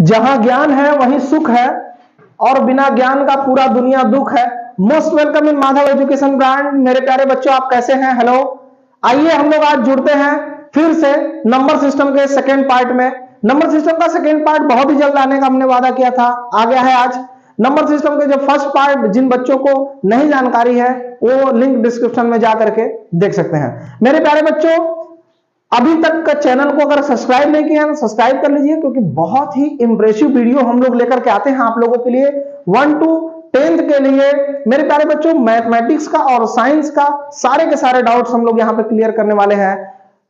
जहां ज्ञान है वहीं सुख है और बिना ज्ञान का पूरा दुनिया दुख है। Most welcome in Madhav education brand. मेरे प्यारे बच्चों, आप कैसे हैं? हेलो, आइए हम लोग आज जुड़ते हैं फिर से नंबर सिस्टम के सेकेंड पार्ट में। नंबर सिस्टम का सेकेंड पार्ट बहुत ही जल्द आने का हमने वादा किया था, आ गया है आज। नंबर सिस्टम के जो फर्स्ट पार्ट, जिन बच्चों को नहीं जानकारी है वो लिंक डिस्क्रिप्शन में जा करके देख सकते हैं। मेरे प्यारे बच्चों, अभी तक का चैनल को अगर सब्सक्राइब नहीं किया है तो सब्सक्राइब कर लीजिए, क्योंकि बहुत ही इंप्रेसिव वीडियो हम लोग लेकर के आते हैं आप लोगों के लिए 1 to 10th के लिए। मेरे प्यारे बच्चों, मैथमेटिक्स का और साइंस का सारे के सारे डाउट्स हम लोग यहाँ पे क्लियर करने वाले हैं।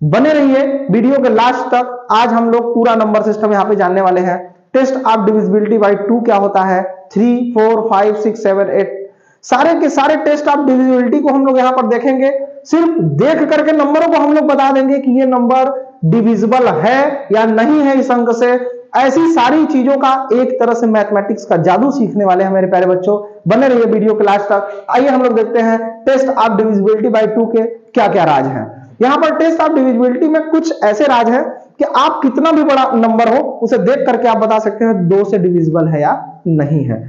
बने रहिए वीडियो के लास्ट तक। आज हम लोग पूरा नंबर सिस्टम यहाँ पे जानने वाले हैं। टेस्ट ऑफ डिविजिबिलिटी बाय 2 क्या होता है, 3, 4, 5, 6, 7, 8 सारे के सारे टेस्ट ऑफ डिविजिबिलिटी को हम लोग यहाँ पर देखेंगे। सिर्फ देख करके नंबरों को हम लोग बता देंगे कि ये नंबर डिविजिबल है या नहीं है इस अंक से। ऐसी सारी चीजों का एक तरह से मैथमेटिक्स का जादू सीखने वाले हैं मेरे प्यारे बच्चों। बने रहिए वीडियो के लास्ट तक। आइए हम लोग देखते हैं टेस्ट ऑफ डिविजिबिलिटी बाय 2 के क्या क्या राज हैं। यहाँ पर टेस्ट ऑफ डिविजिबिलिटी में कुछ ऐसे राज हैं कि आप कितना भी बड़ा नंबर हो उसे देख करके आप बता सकते हैं 2 से डिविजिबल है या नहीं है।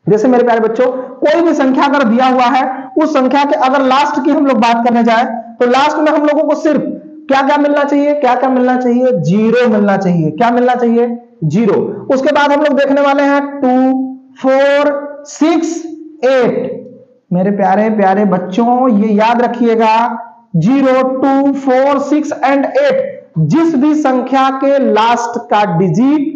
जैसे मेरे प्यारे बच्चों, कोई भी संख्या अगर दिया हुआ है, उस संख्या के अगर लास्ट की हम लोग बात करने जाए तो लास्ट में हम लोगों को सिर्फ क्या क्या मिलना चाहिए, क्या क्या मिलना चाहिए, 0 मिलना चाहिए। क्या मिलना चाहिए? 0। उसके बाद हम लोग देखने वाले हैं 2, 4, 6, 8। मेरे प्यारे प्यारे बच्चों, ये याद रखिएगा, 0, 2, 4, 6 एंड 8 जिस भी संख्या के लास्ट का डिजिट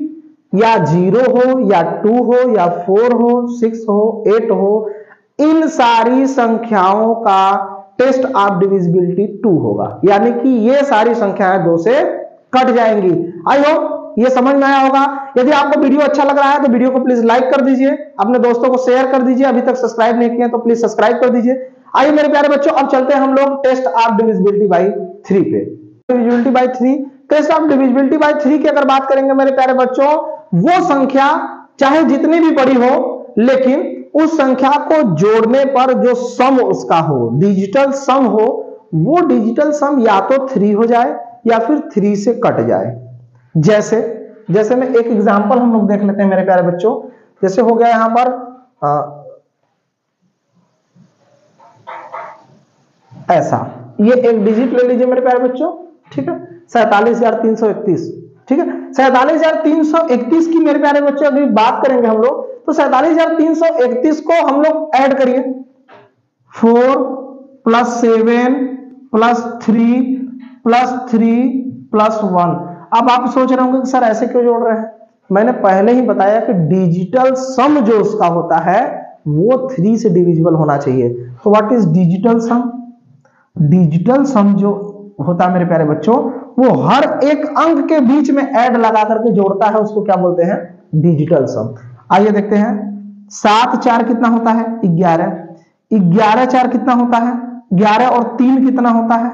या 0 हो या 2 हो या 4 हो, 6 हो, 8 हो, इन सारी संख्याओं का टेस्ट ऑफ डिविजिबिलिटी 2 होगा। यानी कि ये सारी संख्याएं 2 से कट जाएंगी। आई होप ये समझ में आया होगा। यदि आपको वीडियो अच्छा लग रहा है तो वीडियो को प्लीज लाइक कर दीजिए, अपने दोस्तों को शेयर कर दीजिए। अभी तक सब्सक्राइब नहीं किया तो प्लीज सब्सक्राइब कर दीजिए। आइए मेरे प्यारे बच्चों, अब चलते हैं हम लोग टेस्ट ऑफ डिविजिबिलिटी बाय 3 पे। Divisibility by 3, test of divisibility by 3 की अगर बात करेंगे मेरे प्यारे बच्चों, वो संख्या चाहे जितनी भी बड़ी हो, लेकिन उस संख्या को जोड़ने पर जो सम उसका हो, डिजिटल सम हो, वो डिजिटल सम या तो 3 हो जाए या फिर 3 से कट जाए। जैसे में एक एग्जांपल हम लोग देख लेते हैं मेरे प्यारे बच्चों। जैसे हो गया यहां पर ऐसा, ये एक डिजिट ले लीजिए मेरे प्यारे बच्चों, ठीक है, 47,331। ठीक है, 47,331 की मेरे प्यारे बच्चों अगर बात करेंगे हम लोग तो 47,331 को हम लोग ऐड करिए, 4 + 7 + 3 + 3 + 1। अब आप सोच रहे होंगे कि सर ऐसे क्यों जोड़ रहे हैं? मैंने पहले ही बताया कि डिजिटल सम जो उसका होता है वो 3 से डिविजिबल होना चाहिए। तो what is digital sum? Digital sum जो होता है मेरे प्यारे बच्चों, वो हर एक अंक के बीच में ऐड लगा करके जोड़ता है, उसको क्या बोलते हैं? डिजिटल सम। आइए देखते हैं, 7 × 4 कितना होता है? 11। 11 × 4 कितना होता है? 11 और 3 कितना होता है?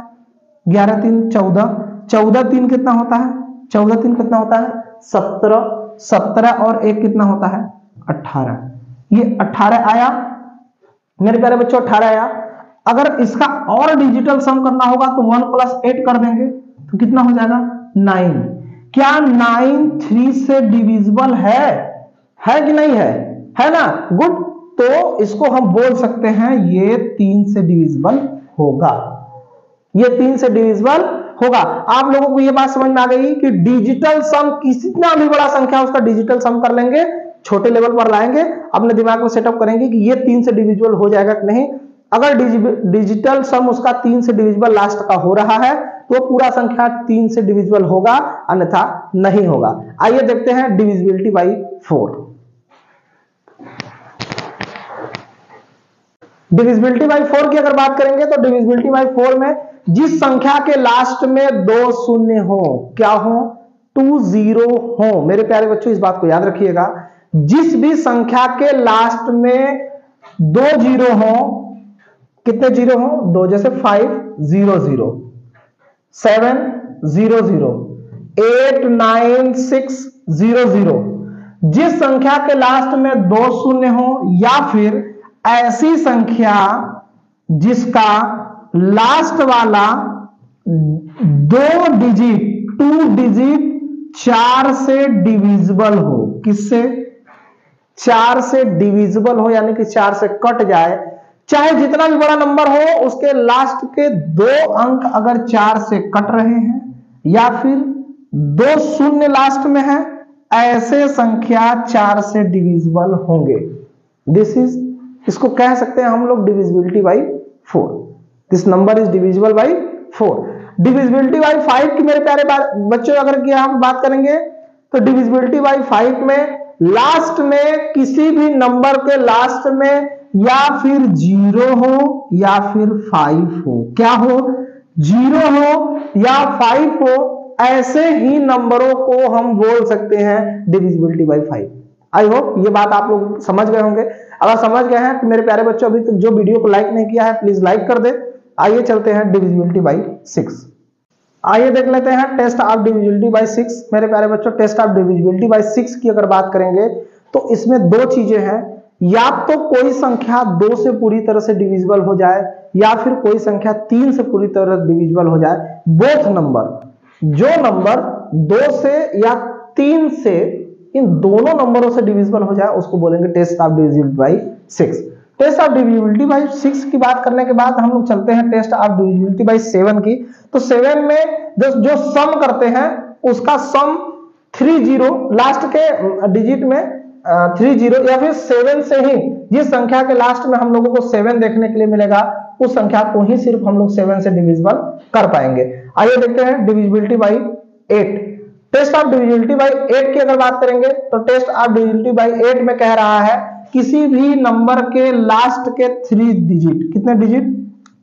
11 × 3 14। 14 × 3 कितना होता है? 14 × 3 कितना होता है? 17। 17 और 1 कितना होता है? 18। ये 18 आया मेरे प्यारे बच्चों, 18 आया। अगर इसका और डिजिटल सम करना होगा तो 1 + 8 कर देंगे तो कितना हो जाएगा? 9। क्या 9 3 से डिविजिबल है कि नहीं है? है ना? गुड। तो इसको हम बोल सकते हैं ये 3 से डिविजिबल होगा। ये 3 से डिविजिबल होगा। आप लोगों को ये बात समझ में आ गई कि डिजिटल सम कितना भी बड़ा संख्या उसका डिजिटल सम कर लेंगे, छोटे लेवल पर लाएंगे, अपने दिमाग में सेटअप करेंगे कि ये 3 से डिविजिबल हो जाएगा कि नहीं। अगर डिजिटल सम उसका 3 से डिविजिबल लास्ट का हो रहा है तो पूरा संख्या 3 से डिविजिबल होगा, अन्यथा नहीं होगा। आइए देखते हैं डिविजिबिलिटी बाय 4। डिविजिबिलिटी बाय 4 की अगर बात करेंगे तो डिविजिबिलिटी बाय 4 में जिस संख्या के लास्ट में 2 शून्य हो, क्या हो? 2 0 हो। मेरे प्यारे बच्चों, इस बात को याद रखिएगा, जिस भी संख्या के लास्ट में 2 0 हो, कितने 0 हो? 2। जैसे 5 0 0, 7 0 0, 8 9 6 0 0। जिस संख्या के लास्ट में 2 शून्य हो या फिर ऐसी संख्या जिसका लास्ट वाला 2 डिजिट 2 डिजिट 4 से डिविजिबल हो। किससे? 4 से डिविजिबल हो, यानी कि 4 से कट जाए। चाहे जितना भी बड़ा नंबर हो, उसके लास्ट के 2 अंक अगर 4 से कट रहे हैं या फिर 2 शून्य लास्ट में है, ऐसे संख्या 4 से डिविजिबल होंगे। इसको कह सकते हैं हम लोग divisibility by 4। This number is divisible by 4। Divisibility by 5 की मेरे प्यारे बच्चों अगर की हम बात करेंगे तो डिविजिबिलिटी बाई 5 में लास्ट में किसी भी नंबर के लास्ट में या फिर 0 हो या फिर 5 हो। क्या हो? 0 हो या 5 हो, ऐसे ही नंबरों को हम बोल सकते हैं डिविजिबिलिटी बाई 5। आई होप ये बात आप लोग समझ गए होंगे। अगर समझ गए हैं तो मेरे प्यारे बच्चों अभी तक जो वीडियो को लाइक नहीं किया है प्लीज लाइक कर दे। आइए चलते हैं डिविजिबिलिटी बाई 6। आइए देख लेते हैं टेस्ट ऑफ डिविजिबिलिटी बाई 6। मेरे प्यारे बच्चों टेस्ट ऑफ डिविजिबिलिटी बाई 6 की अगर बात करेंगे तो इसमें 2 चीजें हैं। या तो कोई संख्या 2 से पूरी तरह से डिविजिबल हो जाए या फिर कोई संख्या 3 से पूरी तरह डिविजिबल हो जाए। बोथ नंबर, जो नंबर 2 से या 3 से, इन दोनों नंबरों से डिविजिबल हो जाए उसको बोलेंगे test of divisibility by 6। Test of divisibility by 6 की बात करने के बाद हम लोग चलते हैं टेस्ट ऑफ डिविजिबिलिटी बाई 7 की। तो 7 में जो सम करते हैं उसका सम 30 लास्ट के डिजिट में 30 या फिर 7 से ही जिस संख्या के लास्ट में हम लोगों को 7 देखने के लिए मिलेगा उस संख्या को ही सिर्फ हम लोग 7 से डिविजिबल कर पाएंगे। आइए देखते हैं divisibility by 8। Test of divisibility by 8 की अगर बात करेंगे तो टेस्ट ऑफ डिविजिबिलिटी बाई 8 में कह रहा है किसी भी नंबर के लास्ट के 3 डिजिट, कितने डिजिट?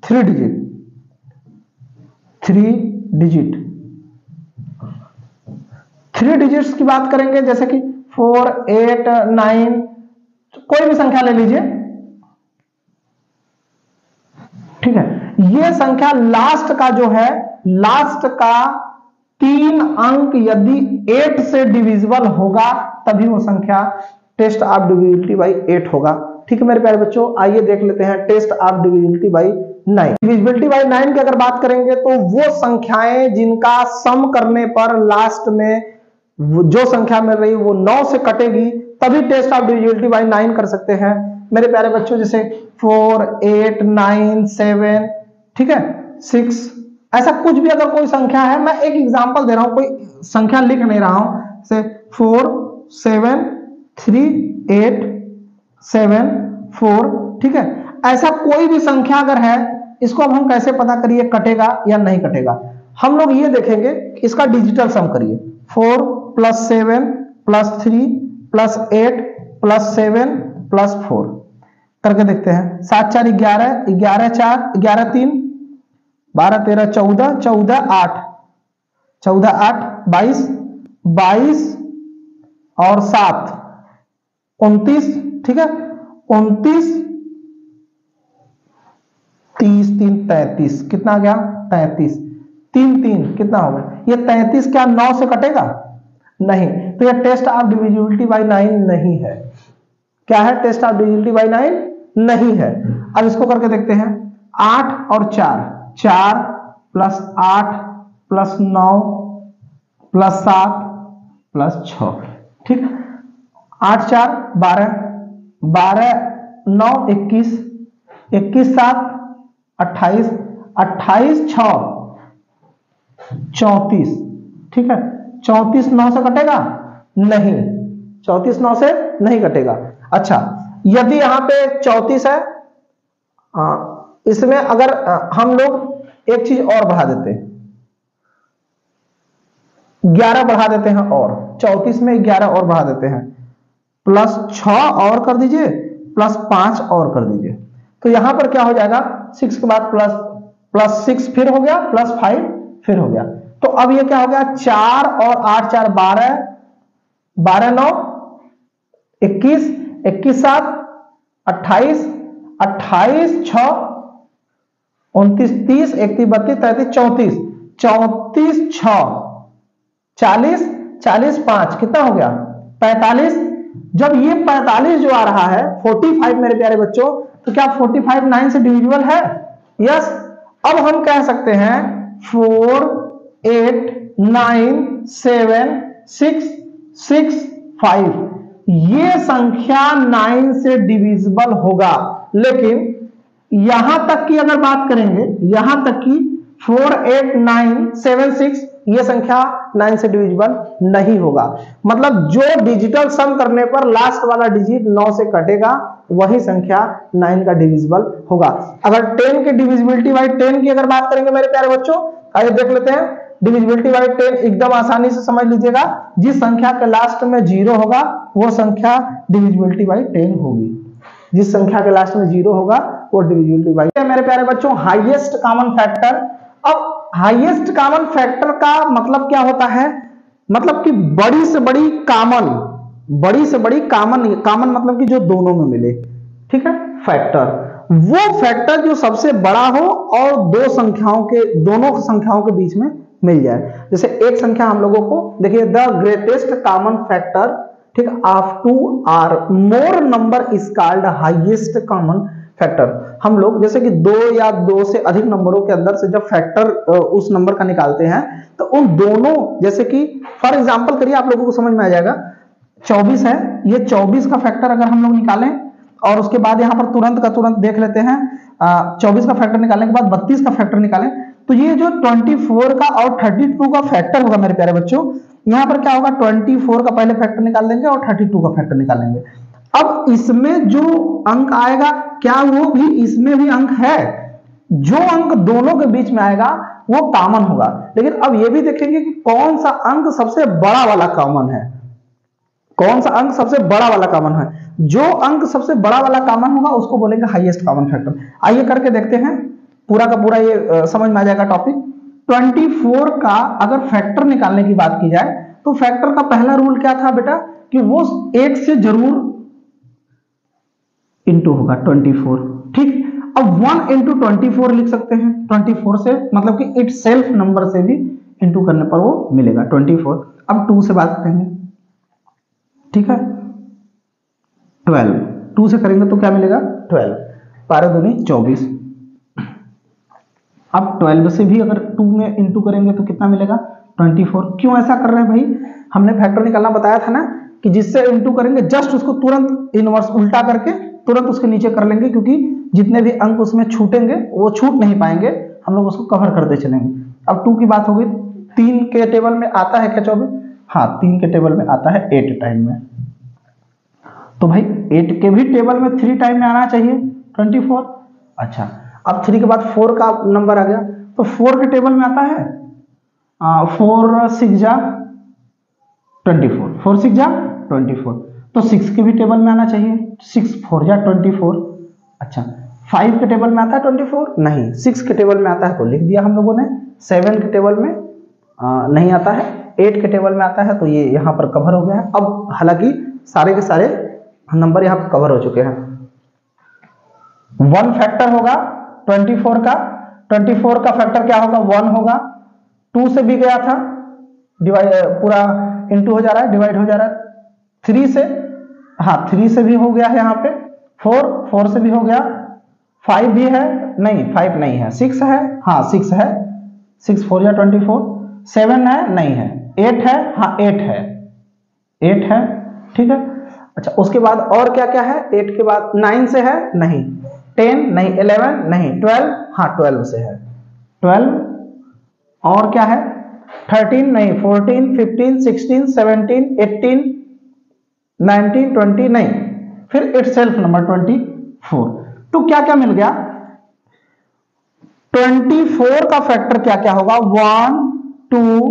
3 डिजिट, 3 डिजिट, 3 डिजिट्स की बात करेंगे जैसे कि 4, 8, 9, कोई भी संख्या ले लीजिए, ठीक है। ये संख्या लास्ट का जो है, लास्ट का 3 अंक यदि 8 से डिविजिबल होगा तभी वो संख्या टेस्ट ऑफ डिविजिबिलिटी बाई 8 होगा। ठीक है मेरे प्यारे बच्चों, आइए देख लेते हैं test of divisibility by 9। Divisibility by 9 की अगर बात करेंगे तो वो संख्याएं जिनका सम करने पर लास्ट में जो संख्या मिल रही है वो 9 से कटेगी तभी टेस्ट ऑफ डिविजिबिलिटी बाई 9 कर सकते हैं मेरे प्यारे बच्चों। जैसे 4, 8, 9, 7, ठीक है, 6, ऐसा कुछ भी अगर कोई संख्या है, मैं एक एग्जांपल दे रहा हूं, कोई संख्या लिख नहीं रहा हूं, जैसे 4, 7, 3, 8, 7, 4, ठीक है। ऐसा कोई भी संख्या अगर है, इसको अब हम कैसे पता करिए कटेगा या नहीं कटेगा? हम लोग ये देखेंगे, इसका डिजिटल सम करिए। 4 + 7 + 3 + 8 + 7 + 4 करके देखते हैं। 7 4 11, 11 4 11 3 12 13 14 14 8 14 8 22 22 और 7 29, ठीक है, 29 30 3 33, कितना आ गया? 33 3 3 कितना होगा? ये 33 क्या 9 से कटेगा? नहीं, तो ये टेस्ट ऑफ डिविजिबिलिटी बाई 9 नहीं है। क्या है? टेस्ट ऑफ डिविजिबिलिटी बाई 9 नहीं है। अब इसको करके देखते हैं। 8 और 4, 4 + 8 + 9 + 7 + 6, ठीक। 8 4 12, 12 9 21, 21 7 28, 28 6 34, ठीक है। 34 9 से कटेगा? नहीं, 34 9 से नहीं कटेगा। अच्छा, यदि यहां पे 34 है, इसमें अगर हम लोग एक चीज और बढ़ा देते हैं, 11 बढ़ा देते हैं, और 34 में 11 और बढ़ा देते हैं, +6 और कर दीजिए, +5 और कर दीजिए, तो यहां पर क्या हो जाएगा? 6 के बाद +6 फिर हो गया, +5 फिर हो गया। तो अब ये क्या हो गया? 4 और 8 4 12, 12 9 21, 21 7 28, 28 6 29 30 31 32 33 34, 34 6 40, 40 5 कितना हो गया? 45। जब ये 45 जो आ रहा है 45 मेरे प्यारे बच्चों, तो क्या 45 9 से डिविजिबल है? यस। अब हम कह सकते हैं 4 8 9 7 665 ये संख्या 9 से डिविजिबल होगा। लेकिन यहां तक की अगर बात करेंगे, यहां तक की 48976 ये संख्या 9 से डिविजिबल नहीं होगा। मतलब जो डिजिटल सम करने पर लास्ट वाला डिजिट 9 से कटेगा वही संख्या 9 का डिविजिबल होगा। अगर 10 की डिविजिबिलिटी बाय 10 की अगर बात करेंगे मेरे प्यारे बच्चों, आइए देख लेते हैं। डिविजिबिलिटी बाय 10 एकदम आसानी से समझ लीजिएगा, जिस संख्या के लास्ट में 0 होगा वो संख्या डिविजिबिलिटी बाय 10 होगी। जिस संख्या के लास्ट में 0 होगा वो डिविजिबिलिटी बाय। मेरे प्यारे बच्चों, हाईएस्ट कॉमन फैक्टर। अब हाईएस्ट कॉमन फैक्टर का मतलब क्या होता है? मतलब कि बड़ी से बड़ी कॉमन, बड़ी से बड़ी कॉमन, कॉमन मतलब कि जो दोनों में मिले, ठीक है, फैक्टर। वो फैक्टर जो सबसे बड़ा हो और दोनों संख्याओं के बीच में मिल जाए। जैसे एक संख्या हम लोगों को देखिए, द ग्रेटेस्ट कॉमन फैक्टर, ठीक, of 2 or more number is called highest common factor. हम लोग जैसे कि 2 या 2 से अधिक नंबरों के अंदर से जब फैक्टर उस नंबर का निकालते हैं तो उन दोनों, जैसे कि फॉर एग्जांपल करिए, आप लोगों को समझ में आ जाएगा। 24 है, ये 24 का फैक्टर अगर हम लोग निकालें और उसके बाद यहां पर तुरंत का तुरंत देख लेते हैं, 24 का फैक्टर निकालने के बाद 32 का फैक्टर निकालें तो ये जो 24 का और 32 का फैक्टर होगा मेरे प्यारे बच्चों, यहां पर क्या होगा, 24 का पहले फैक्टर निकाल देंगे और 32 का फैक्टर निकालेंगे। अब इसमें जो अंक आएगा, क्या वो भी इसमें भी अंक है? जो अंक दोनों के बीच में आएगा वो कॉमन होगा। लेकिन अब ये भी देखेंगे कि कौन सा अंक सबसे बड़ा वाला कॉमन है, कौन सा अंक सबसे बड़ा वाला कॉमन है। जो अंक सबसे बड़ा वाला कॉमन होगा उसको बोलेंगे हाईएस्ट कॉमन फैक्टर। आइए करके देखते हैं, पूरा का पूरा ये समझ में आ जाएगा टॉपिक। 24 का अगर फैक्टर निकालने की बात की जाए तो फैक्टर का पहला रूल क्या था बेटा, कि वो 1 से जरूर इंटू होगा 24, ठीक। अब 1 इंटू 24 लिख सकते हैं, 24 से मतलब कि इट सेल्फ नंबर से भी इंटू करने पर वो मिलेगा 24। अब 2 से बात करेंगे, ठीक है, 12, 2 से करेंगे तो क्या मिलेगा, 12, 12 दूनी 24। अब 12 से भी अगर 2 में इंटू करेंगे तो कितना मिलेगा, 24। क्यों ऐसा कर रहे हैं भाई, हमने फैक्टर निकालना बताया था ना, कि जिससे इंटू करेंगे जस्ट उसको तुरंत इनवर्स उल्टा करके तुरंत उसके नीचे कर लेंगे, क्योंकि जितने भी अंक उसमें छूटेंगे वो छूट नहीं पाएंगे, हम लोग उसको कवर करते चलेंगे। अब 2 की बात होगी, 3 के टेबल में आता है क्या 24? हाँ, 3 के टेबल में आता है 8 टाइम में, तो भाई 8 के भी टेबल में 3 टाइम में आना चाहिए 24। अच्छा, अब 3 के बाद 4 का नंबर आ गया, तो 4 के टेबल में आता है 4 6 जा 24, 4 6 जा 24, तो 6 के भी टेबल में आना चाहिए, 6 4 जा 24। अच्छा, 5 के टेबल में आता है 24? नहीं, 6 के टेबल में आता है तो लिख दिया हम लोगों ने, 7 के टेबल में नहीं आता है, 8 के टेबल में आता है तो ये यहाँ पर कवर हो गया है। अब हालांकि सारे के सारे नंबर यहाँ पर कवर हो चुके हैं। 1 फैक्टर होगा 24 का, 24 का फैक्टर क्या होगा, 1 होगा। 2 से भी गया था, डिवाइड पूरा इंटू हो जा रहा है, डिवाइड हो जा रहा है। 3 से, हाँ 3 से भी हो गया है यहाँ पे, 4 से भी हो गया, 5 भी है, नहीं 5 नहीं है, 6 है, हाँ 6 है, 6 4 या 24, 7 है, नहीं है, 8 है, हाँ 8 है, 8 है, ठीक है। अच्छा, उसके बाद और क्या क्या है, 8 के बाद 9 से है, नहीं, 10 नहीं, 11 नहीं, 12, हाँ 12 से है, 12, और क्या है, 13 नहीं, 14 15 16 17 18 19 20 नहीं, फिर इट सेल्फ नंबर 24। तो क्या क्या मिल गया, 24 का फैक्टर क्या क्या होगा, 1 2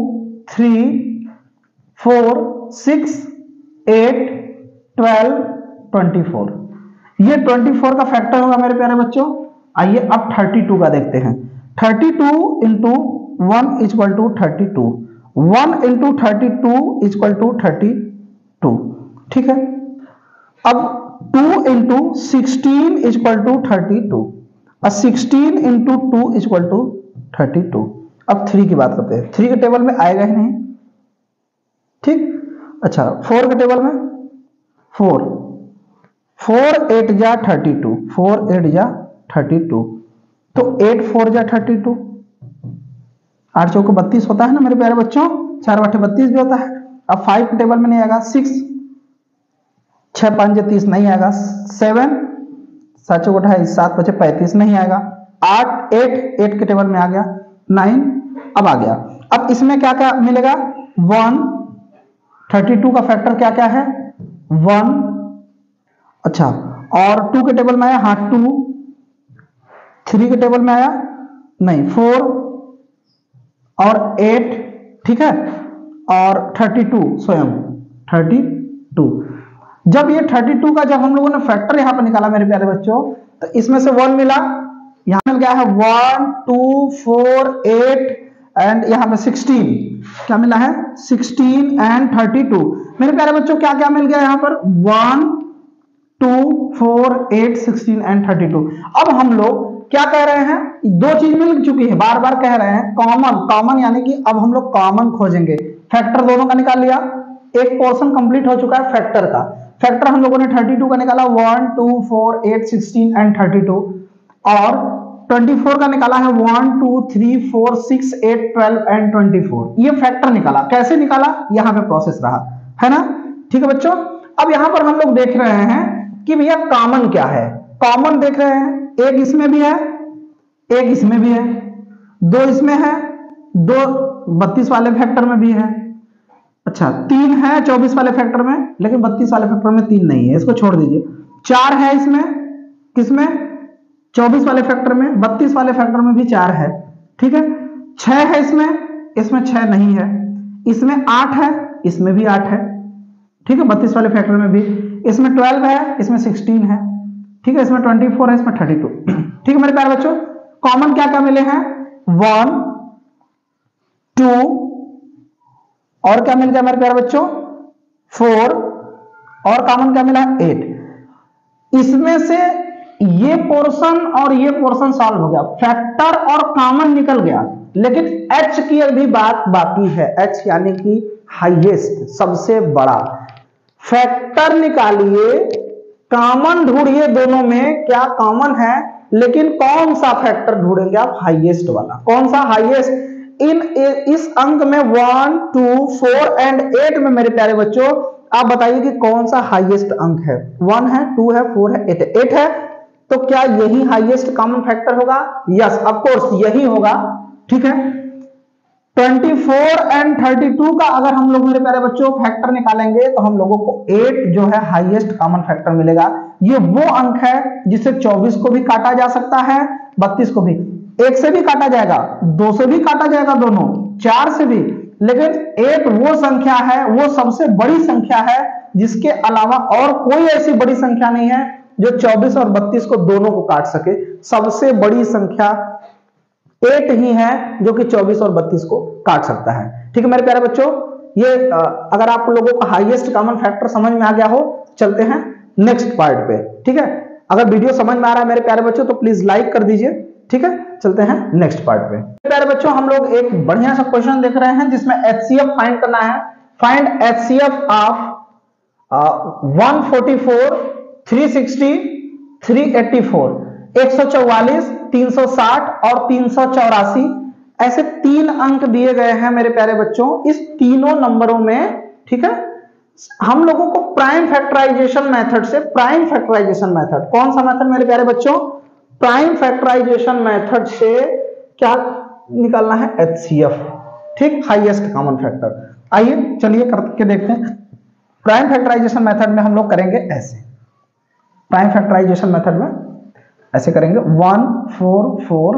3 4 6 8 12 24, ये 24 का फैक्टर होगा मेरे प्यारे बच्चों। आइए अब 32 का देखते हैं। 32 into 1 equal to 32, 1 into 32 equal to 32, ठीक है। अब 2 इंटू 16 इक्वल टू 32, और 16 इंटू 2 इक्वल टू 32। अब 3 की बात करते हैं, 3 के टेबल में आएगा ही नहीं, ठीक। अच्छा, 4 के टेबल में 4 8 जा 32, 4 8 जा 32, तो 8 4 जा 32, 8 चौको 32 होता है ना मेरे प्यारे बच्चों, 4 8 32 भी होता है। अब 5 के टेबल में नहीं आएगा, 6 6 5 30 नहीं आएगा, 7 7 चौक 28 7 5 35 नहीं आएगा, 8 8 के टेबल में आ गया, 9 अब आ गया। अब इसमें क्या क्या मिलेगा, 1 32 का फैक्टर क्या क्या है 1, अच्छा, और 2 के टेबल में आया, हाँ 2, 3 के टेबल में आया नहीं 4 और 8, ठीक है, और 32 स्वयं 32। जब ये 32 का जब हम लोगों ने फैक्टर यहां पर निकाला मेरे प्यारे बच्चों, तो इसमें से 1 मिला, यहां मिल गया है 1 2 4 8 एंड यहां पे 16, क्या मिला है 16 एंड 32। मेरे प्यारे बच्चों क्या क्या मिल गया यहां पर 1 2 4 8 16 एंड 32। अब हम लोग क्या कह रहे हैं, दो चीज मिल चुकी है, बार बार कह रहे हैं कॉमन यानी कि अब हम लोग कॉमन खोजेंगे। फैक्टर दोनों का निकाल लिया, एक पोर्शन कंप्लीट हो चुका है फैक्टर का। फैक्टर हम लोगों ने 32 का निकाला 1 2 4 8 16 एंड 32, और 24 का निकाला है 1 2 3 4 6 8 12 एंड 24। ये फैक्टर निकाला, कैसे निकाला यहाँ पे प्रोसेस रहा है ना, ठीक है बच्चों। अब यहाँ पर हम लोग देख रहे हैं कि भैया कॉमन क्या है, कॉमन देख रहे हैं, एक इसमें भी है, एक इसमें भी है, दो इसमें है, दो 32 वाले फैक्टर में भी है, अच्छा 3 है 24 वाले फैक्टर में, लेकिन 32 वाले फैक्टर में 3 नहीं है, इसको छोड़ दीजिए। 4 है इसमें, किसमें 24 वाले फैक्टर में, 32 वाले फैक्टर में भी 4 है, ठीक है। 6 है इसमें 6 नहीं है, इसमें 8 है, इसमें भी 8 है, ठीक है, 32 वाले फैक्टर में भी। इसमें 12 है, इसमें 16 है, ठीक है, इसमें 24 है, इसमें 32, ठीक है मेरे प्यारे बच्चों। कॉमन क्या क्या मिले हैं 1 2, और क्या मिल गया मेरे प्यारे बच्चों 4, और कॉमन क्या मिला 8। इसमें से ये पोर्शन और ये पोर्शन सॉल्व हो गया, फैक्टर और कॉमन निकल गया, लेकिन h की अभी बात बाकी है, h यानी कि हाईएस्ट सबसे बड़ा। फैक्टर निकालिए, कॉमन ढूंढिए, दोनों में क्या कॉमन है, लेकिन कौन सा फैक्टर ढूंढेंगे आप, हाईएस्ट वाला। कौन सा हाईएस्ट इस अंक में 1 2 4 एंड 8 में मेरे प्यारे बच्चों आप बताइए कि कौन सा हाईएस्ट अंक है, 1 है 2 है 4 है 8 है, 8 है, तो क्या यही हाईएस्ट कॉमन फैक्टर होगा, यस ऑफ कोर्स यही होगा, ठीक है। 24 एंड 32 का अगर हम लोग मेरे प्यारे बच्चों फैक्टर निकालेंगे तो हम लोगों को 8 जो है हाईएस्ट कॉमन फैक्टर मिलेगा। ये वो अंक है जिसे 24 को भी काटा जा सकता है, 32 को भी, 1 से भी काटा जाएगा, 2 से भी काटा जाएगा, दोनों 4 से भी, लेकिन 8 वो संख्या है, वो सबसे बड़ी संख्या है जिसके अलावा और कोई ऐसी बड़ी संख्या नहीं है जो 24 और 32 को दोनों को काट सके। सबसे बड़ी संख्या 8 ही है जो कि 24 और 32 को काट सकता है, ठीक है मेरे प्यारे बच्चों। ये अगर आप लोगों को हाईएस्ट कॉमन फैक्टर समझ में आ गया हो, चलते हैं नेक्स्ट पार्ट पे, ठीक है। अगर वीडियो समझ में आ रहा है मेरे प्यारे बच्चों तो प्लीज लाइक कर दीजिए, ठीक है। चलते हैं नेक्स्ट पार्ट पे। प्यारे बच्चों हम लोग एक बढ़िया सा क्वेश्चन देख रहे हैं जिसमें HCF फाइंड करना है। फाइंड HCF ऑफ 144 360 384, 144 360 और 384, ऐसे 3 अंक दिए गए हैं मेरे प्यारे बच्चों। इस तीनों नंबरों में, ठीक है, हम लोगों को प्राइम फैक्टराइजेशन मेथड से, प्राइम फैक्टराइजेशन मेथड, कौन सा मेथड मेरे प्यारे बच्चों, प्राइम फैक्टराइजेशन मेथड से क्या निकालना है HCF, ठीक, हाईएस्ट कॉमन फैक्टर। आइए चलिए करके देखते हैं। प्राइम फैक्टराइजेशन मेथड में हम लोग करेंगे ऐसे, प्राइम फैक्टराइजेशन मेथड में ऐसे करेंगे 1 4 4,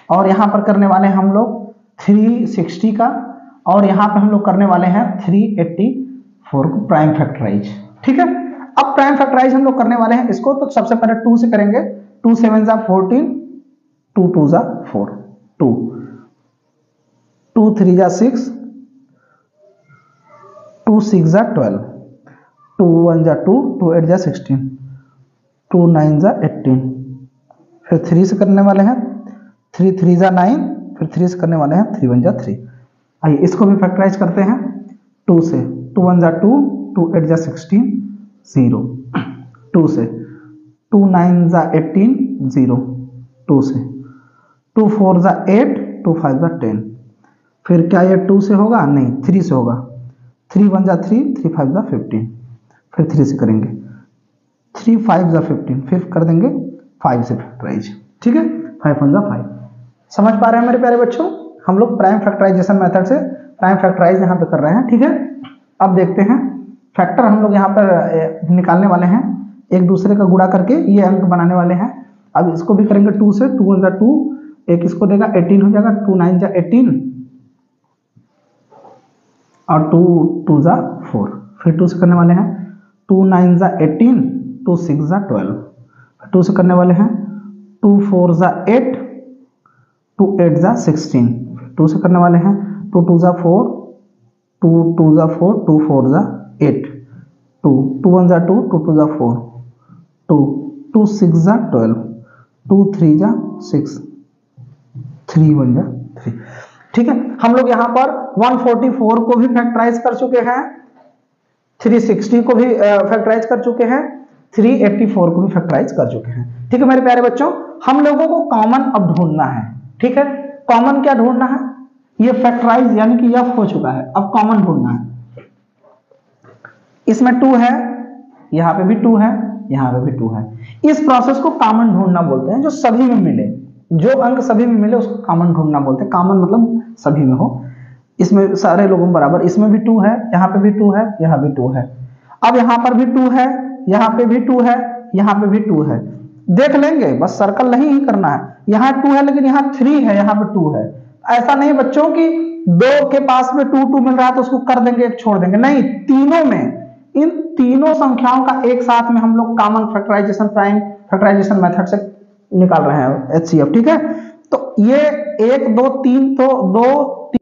और यहां पर करने वाले हम लोग 360 का, और यहां पे हम लोग करने वाले हैं 384 को प्राइम फैक्टराइज, ठीक है। अब प्राइम फैक्टराइज हम लोग करने वाले हैं इसको, तो सबसे पहले 2 से करेंगे, 2 7 जा 14, 2 2 जा 4, 2 2 3 जा 6, 2 6 जा 12, 2 1 जा 2, 2 8 जा 16, 2 9 जा 18, फिर 3 से करने वाले हैं, 3 3 जा 9, फिर 3 से करने वाले हैं 3 1 जा 3। आइए इसको भी फैक्टराइज करते हैं 2 से, 2 1 जा 2, 2 8 जा 16 0, 2 से 2 9 जा 18 0, 2 से 2 4 जा 8, 2 5 जा 10, फिर क्या ये 2 से होगा, नहीं 3 से होगा, 3 1 जा 3, 3 5 जा 15, फिर 3 से करेंगे, 3 5 जा 15, फिर कर देंगे 5 से फैक्टराइज, ठीक है, 5 1 जा 5। समझ पा रहे हैं मेरे प्यारे बच्चों? हम लोग प्राइम फैक्टराइजेशन मेथड से प्राइम फैक्टराइज यहाँ पे कर रहे हैं, ठीक है। अब देखते हैं फैक्टर हम लोग यहाँ पर निकालने वाले हैं, एक दूसरे का गुणा करके ये अंक बनाने वाले हैं। अब इसको भी करेंगे 2 से, 2 1 जा 2, एक इसको देगा 18 हो जाएगा, 2 9 जा 18 और 2 2 जा 4, फिर 2 से करने वाले हैं, 2 9 जा 18, 2 6 जा 12, 2 से करने वाले हैं, 2 4 जा 8, 2 8 जा 16, 2 से करने वाले हैं, 2 2 जा 4, 2 2 जा 4, 2 4 जा 8, 2 2 1 जा 2, 2 2 जा 4, 2 2 6 जा 12, 2 3 जा 6, 3 1 जा 3, ठीक है। हम लोग यहाँ पर 144 को भी फैक्टराइज कर चुके हैं, 360 को भी फैक्टराइज कर चुके हैं, 384 को भी फैक्टराइज कर चुके हैं, ठीक है मेरे प्यारे बच्चों। हम लोगों को कॉमन अब ढूंढना है, ठीक है। कॉमन क्या ढूंढना है? ये फैक्टराइज यानी कि यह हो चुका है, अब कॉमन ढूंढना है। इसमें 2 है, यहाँ पे भी 2 है, यहाँ पे भी 2 है। इस प्रोसेस को कॉमन ढूंढना बोलते हैं, जो सभी में मिले, जो अंक सभी में मिले उसको कॉमन ढूंढना बोलते हैं। कॉमन मतलब सभी में हो, इसमें सारे लोगों में बराबर, इसमें भी 2 है, यहाँ पे भी 2 है, यहाँ भी 2 है। अब यहाँ पर भी 2 है, यहाँ पे भी 2 है, यहाँ पे भी 2 है। देख लेंगे, बस सर्कल नहीं ही करना है। यहाँ 2 है लेकिन यहाँ 3 है, यहाँ पे 2 है। ऐसा नहीं बच्चों कि 2 के पास में 2 2 मिल रहा है तो उसको कर देंगे, एक छोड़ देंगे, नहीं, तीनों में, इन तीनों संख्याओं का एक साथ में हम लोग common factorization prime factorization method से निकाल रहे हैं HCF, ठीक है। तो ये 1 2 3, तो 2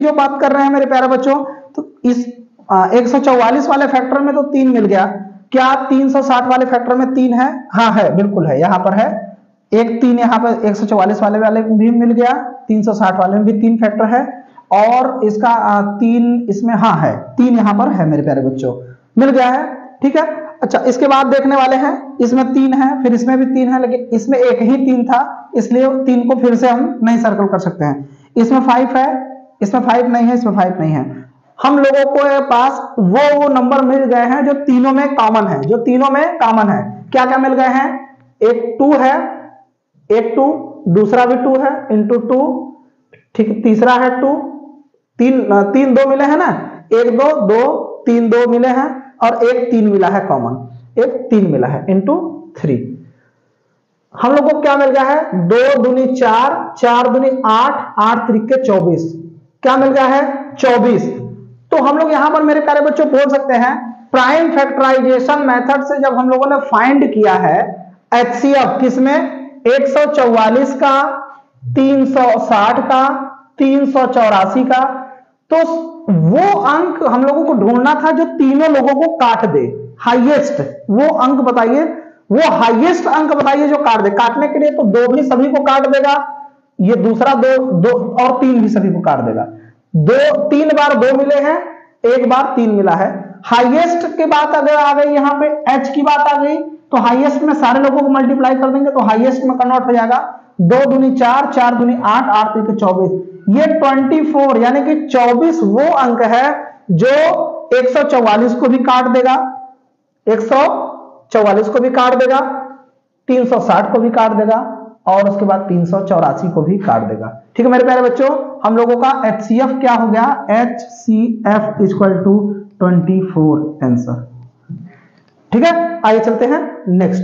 जो बात कर रहे हैं मेरे प्यारे बच्चों, तो इस 144 वाले फैक्टर में तो 3 मिल गया। क्या 360 वाले फैक्टर में 3 है? हाँ है, बिल्कुल है, यहाँ पर है एक 3, यहाँ पर 144 वाले भी मिल गया, 360 वाले में भी 3 फैक्टर है, और इसका 3 इसमें, हाँ है, 3 यहाँ पर है मेरे प्यारे बच्चों, मिल गया है, ठीक है। अच्छा, इसके बाद देखने वाले हैं, इसमें 3 है, फिर इसमें भी 3 है, लेकिन इसमें एक ही 3 था, इसलिए 3 को फिर से हम नहीं सर्कल कर सकते हैं। इसमें 5 है, इसमें 5 नहीं है, इसमें 5 नहीं है। हम लोगों को पास वो नंबर मिल गए हैं जो तीनों में कॉमन है, जो तीनों में कॉमन है। क्या क्या मिल गए हैं? एक 2 है, एक 2, दूसरा भी 2 है, इंटू 2, ठीक, तीसरा है 2, 3 2 मिले हैं ना, 1 2 2 3 2 मिले हैं, और एक 3 मिला है कॉमन, एक 3 मिला है, इंटू 3। हम लोग को क्या मिल गया है? 2 दूनी 4, 4 दूनी 8, 8 त्रिके 24, क्या मिल गया है? 24। तो हम लोग यहां पर मेरे प्यारे बच्चों बोल सकते हैं, प्राइम फैक्टराइजेशन मेथड से जब हम लोगों ने फाइंड किया है HCF, किसमें? 144 का, 360 का, 384 का, तो वो अंक हम लोगों को ढूंढना था जो तीनों लोगों को काट दे, हाईएस्ट। वो अंक बताइए, वो हाईएस्ट अंक बताइए जो काट दे। काटने के लिए तो 2 भी सभी को काट देगा, ये दूसरा 2 और 3 भी सभी को काट देगा। 3 बार 2 मिले हैं, 1 बार 3 मिला है। हाईएस्ट की बात अगर आ गई, यहाँ पे H की बात आ गई, तो हाईएस्ट में सारे लोगों को मल्टीप्लाई कर देंगे तो हाईएस्ट में कन्वर्ट हो जाएगा। 2 दूनी 4, 4 दूनी 8, 8 त्रिके 24, ये 24 यानी कि 24 वो अंक है जो 144 को भी काट देगा, 144 को भी काट देगा, 360 को भी काट देगा, और उसके बाद 384 को भी काट देगा। ठीक है मेरे प्यारे बच्चों, हम लोगों का HCF क्या हो गया? HCF equal to 24 answer. ठीक है, आइए चलते हैं नेक्स्ट।